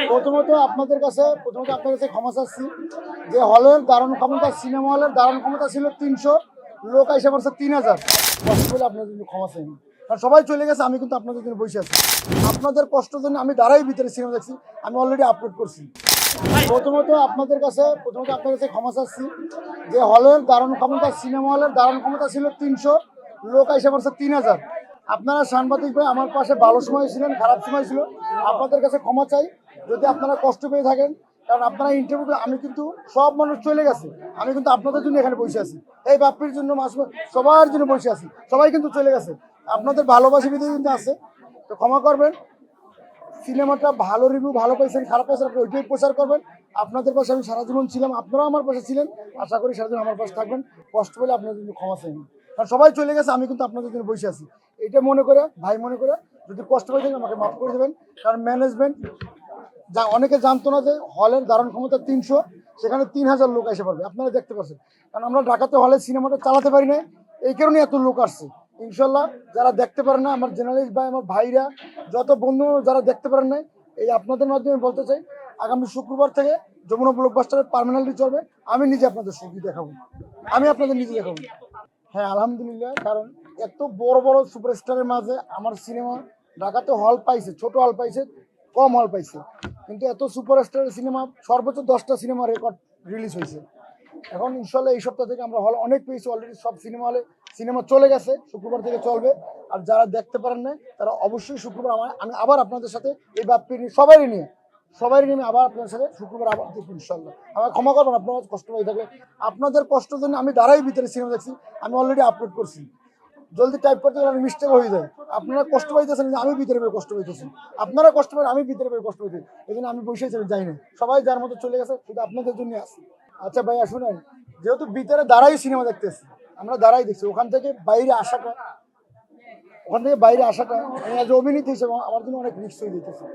প্রথমত আপনাদের কাছে ক্ষমা চাচ্ছি যে হলের ধারণ ক্ষমতা, সিনেমা হলের ধারণ ক্ষমতা ছিল 300, লোক এসে পড়ছে 3000। কষ্ট করে আপনাদের জন্য ক্ষমা চাইনি, কারণ সবাই চলে গেছে, আমি কিন্তু আপনাদের জন্য বসে আছি। আপনাদের কষ্টের জন্য আমি দাঁড়াই ভিতরে সিনেমা দেখছি, আমি অলরেডি আপলোড করছি। প্রথমত আপনাদের কাছে ক্ষমা চাচ্ছি যে হলের ধারণ ক্ষমতা, সিনেমা হলের ধারণ ক্ষমতা ছিল 300, লোক এসে পড়ছে 3000। আপনারা সাংবাদিক ভাই আমার পাশে ভালো সময় ছিলেন, খারাপ সময় ছিল, আপনাদের কাছে ক্ষমা চাই যদি আপনারা কষ্ট পেয়ে থাকেন। কারণ আপনারা ইন্টারভিউ, আমি কিন্তু সব মানুষ চলে গেছে, আমি কিন্তু আপনাদের জন্য এখানে বসে আছি, এই বাপ্পির জন্য, সবার জন্য বসে আছি, সবাই কিন্তু চলে গেছে, আপনাদের ভালোবাসি বিধি কিন্তু আছে, তো ক্ষমা করবেন। সিনেমাটা ভালো রিভিউ, ভালো পাইছেন, খারাপ পাইছেন, আপনি ওইটাই প্রচার করবেন। আপনাদের পাশে আমি সারা জীবন ছিলাম, আপনারাও আমার পাশে ছিলেন, আশা করি সারা জীবন আমার পাশে থাকবেন। কষ্ট পেলে আপনাদের জন্য ক্ষমা চাই, কারণ সবাই চলে গেছে, আমি কিন্তু আপনাদের জন্য বসে আছি। এটা মনে করে, ভাই মনে করে যদি কষ্ট পেয়ে থাকেন আমাকে মাফ করে দেবেন। কারণ ম্যানেজমেন্ট অনেকে জানতো না যে হলের ধারণ ক্ষমতা 300, সেখানে 3000 লোক এসে পারবে, আপনারা দেখতে পাচ্ছেন। কারণ আমরা ঢাকাতে হলে সিনেমাটা চালাতে পারি না, এই কারণে এত লোক আসছে। ইনশাল্লাহ যারা দেখতে পারেন না, আমার জার্নালিস্ট ভাই, আমার ভাইরা, যত বন্ধু যারা দেখতে পারেন না, এই আপনাদের মাধ্যমে বলতে চাই, আগামী শুক্রবার থেকে যমুনা ব্লকবাস্টারে পার্মানেন্টলি চলবে। আমি নিজে আপনাদের ছবি দেখাবো, আমি আপনাদের নিজে দেখাবো। হ্যাঁ আলহামদুলিল্লাহ, কারণ এত বড় বড় সুপারস্টারের মাঝে আমার সিনেমা ঢাকাতে হল পাইছে, ছোট হল পাইছে, কম হল পাইছে, কিন্তু এত সুপারস্টারের সিনেমা সর্বোচ্চ 10টা সিনেমা রেকর্ড রিলিজ হয়েছে। এখন ইনশাল্লাহ এই সপ্তাহ থেকে আমরা হল অনেক পেয়েছি, অলরেডি সব সিনেমা হলে সিনেমা চলে গেছে, শুক্রবার থেকে চলবে। আর যারা দেখতে পারেন না তারা অবশ্যই শুক্রবার আমি আবার আপনাদের সাথে এই বাপ্পি নিয়ে সবাই নিয়ে আবার আপনাদের সাথে শুক্রবার আবার দেখুন ইনশাল্লাহ। আমার ক্ষমা করবেন আপনারা কষ্ট হয়ে থাকলে, আপনাদের কষ্টের জন্য আমি দাঁড়াই ভিতরে সিনেমা দেখছি, আমি অলরেডি আপলোড করছি। জলদি টাইপ করতে গেলে মিস্টেক হয়ে যায়, আপনারা কষ্ট পাইতেছেন, আমি ভিতরে পেয়ে কষ্ট পাইতেছি, আপনারা কষ্ট পাই, আমি ভিতরে পেয়ে কষ্ট পাইতেছি, এই জন্য আমি বসেই যাই না, সবাই যার মতো চলে গেছে, শুধু আপনাদের জন্য আসি। আচ্ছা ভাইয়া শুনেন, যেহেতু ভিতরে দাঁড়াই সিনেমা দেখতেছি, আমরা দাঁড়াই দেখছি, ওখান থেকে বাইরে আসাটা আমি আজ অভিনেতা হিসেবে আমার জন্য অনেক রিস্ক হয়ে যেতেছে।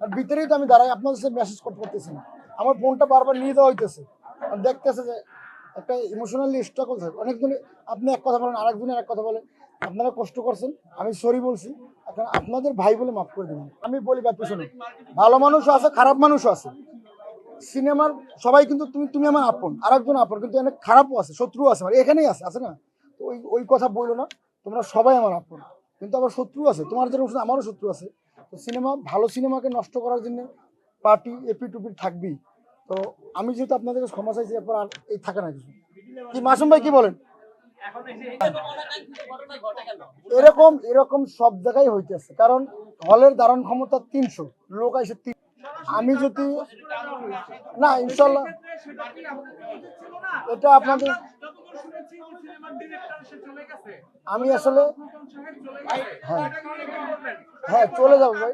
আর ভিতরেই তো আমি দাঁড়াই, আপনাদের সাথে মেসেজ করতে পারতেছি না, আমার ফোনটা বারবার নিয়ে দেওয়া হইতেছে, আর দেখতেছে যে একটা ইমোশনালি স্ট্রাগল থাকে অনেকজনে। আপনি এক কথা বলেন, আরেকজনের এক কথা বলে, আপনারা কষ্ট করছেন, আমি সরি বলছি, এখন আপনাদের ভাই বলে মাফ করে দেবেন। আমি বলি বা পিছনে ভালো মানুষও আছে, খারাপ মানুষও আছে, সিনেমার সবাই কিন্তু তুমি আমার আপন, আরেকজন আপন, কিন্তু অনেক খারাপও আছে, শত্রু আছে, আমার এখানেই আছে না? তো ওই কথা বললো না, তোমরা সবাই আমার আপন, কিন্তু আমার শত্রু আছে, তোমার যেরকম আমারও শত্রু আছে। তো ভালো সিনেমাকে নষ্ট করার জন্য পার্টি এপি টুপি থাকবেই। তো আমি যেহেতু আপনাদের কাছে ক্ষমা চাইছি, এরপর আর এই থাকে না কিছু। কি মাসুম ভাই কি বলেন? এরকম এরকম সব জায়গায় হইতেছে, কারণ হলের ধারণ ক্ষমতা 300, লোক আসে 3। আমি যদি না ইনশাল্লাহ এটা আপনাদের, আমি আসলে হ্যাঁ হ্যাঁ চলে যাবো ভাই।